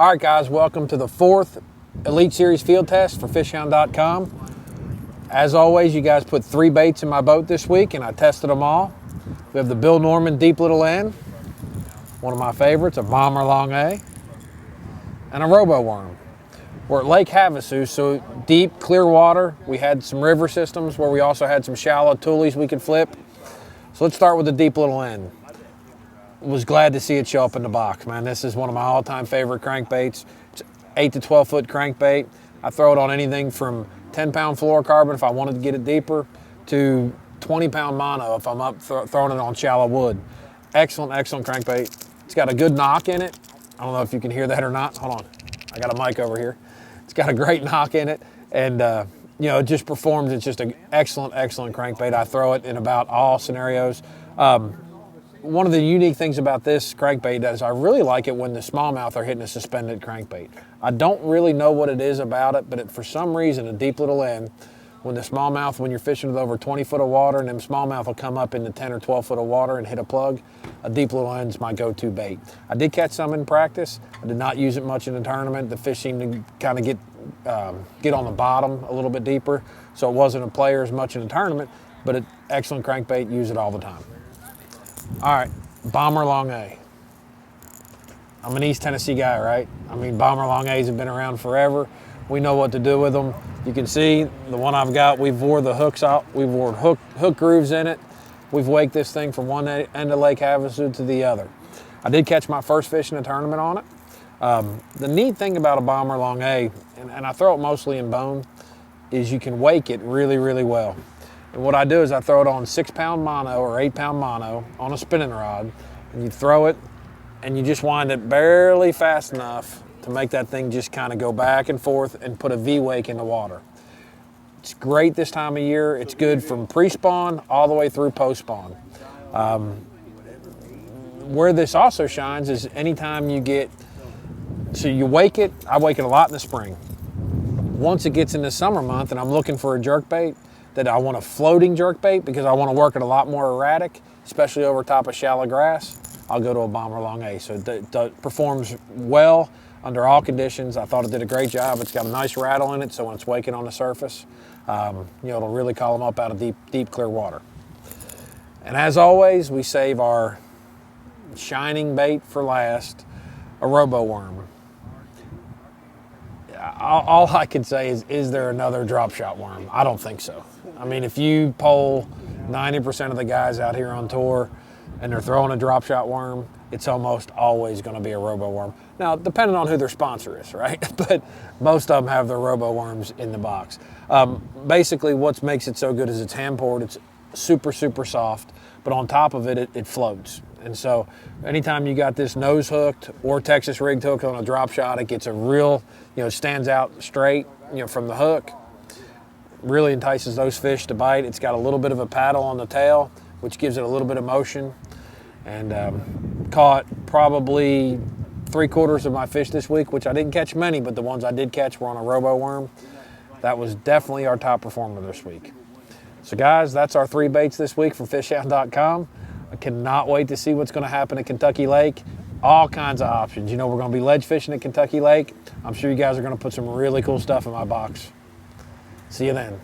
All right, guys, welcome to the 4th Elite Series field test for Fishhound.com. As always, you guys put 3 baits in my boat this week, and I tested them all. We have the Bill Norman Deep Little N, one of my favorites, a Bomber Longa, and a ROBOWORM. We're at Lake Havasu, so deep, clear water. We had some river systems where we also had some shallow toolies we could flip. So let's start with the Deep Little N. Was glad to see it show up in the box, man. This is one of my all-time favorite crankbaits. It's 8 to 12 foot crankbait. I throw it on anything from 10-pound fluorocarbon if I wanted to get it deeper to 20-pound mono if I'm up throwing it on shallow wood. Excellent, excellent crankbait. It's got a good knock in it. I don't know if you can hear that or not. Hold on, I got a mic over here. It's got a great knock in it, and you know, it just performs. It's just an excellent, excellent crankbait. I throw it in about all scenarios. One of the unique things about this crankbait is I really like it when the smallmouth are hitting a suspended crankbait. I don't really know what it is about it, but for some reason, a Deep Little N, when the smallmouth, when you're fishing with over 20 foot of water, and them smallmouth will come up into 10 or 12 foot of water and hit a plug, a Deep Little N is my go-to bait. I did catch some in practice. I did not use it much in the tournament. The fish seemed to kind of get on the bottom a little bit deeper, so it wasn't a player as much in the tournament, but an excellent crankbait, use it all the time. All right, Bomber Longa. I'm an East Tennessee guy, right? I mean, Bomber Longas have been around forever. We know what to do with them. You can see the one I've got, we've wore the hooks out. We've worn hook grooves in it. We've waked this thing from one end of Lake Havasu to the other. I did catch my first fish in a tournament on it. The neat thing about a Bomber Longa, and I throw it mostly in bone, is you can wake it really, really well. And what I do is I throw it on 6-pound mono or 8-pound mono on a spinning rod, and you throw it, and you just wind it barely fast enough to make that thing just kind of go back and forth and put a V-wake in the water. It's great this time of year. It's good from pre-spawn all the way through post-spawn. Where this also shines is anytime you get, so you wake it, I wake it a lot in the spring. Once it gets into summer month and I'm looking for a jerkbait, that I want a floating jerkbait because I want to work it a lot more erratic, especially over top of shallow grass, I'll go to a Bomber Longa. So it performs well under all conditions. I thought it did a great job. It's got a nice rattle in it, so when it's waking on the surface, you know, it'll really call them up out of deep, clear water. And as always, we save our shining bait for last, a ROBOWORM. All I can say is there another drop shot worm? I don't think so. I mean, if you poll 90% of the guys out here on tour and they're throwing a drop shot worm, it's almost always going to be a ROBOWORM. Now, depending on who their sponsor is, right? But most of them have their ROBOWORMs in the box. Basically, what makes it so good is it's hand poured. It's super, super soft, but on top of it, it floats. And so anytime you got this nose hooked or Texas rigged hook on a drop shot, it gets a real, you know, stands out straight, you know, from the hook. Really entices those fish to bite. It's got a little bit of a paddle on the tail, which gives it a little bit of motion. And caught probably 3/4 of my fish this week, which I didn't catch many, but the ones I did catch were on a ROBOWORM. That was definitely our top performer this week. So guys, that's our 3 baits this week from Fishhound.com. I cannot wait to see what's going to happen at Kentucky Lake. All kinds of options. You know, we're going to be ledge fishing at Kentucky Lake. I'm sure you guys are going to put some really cool stuff in my box. See you then.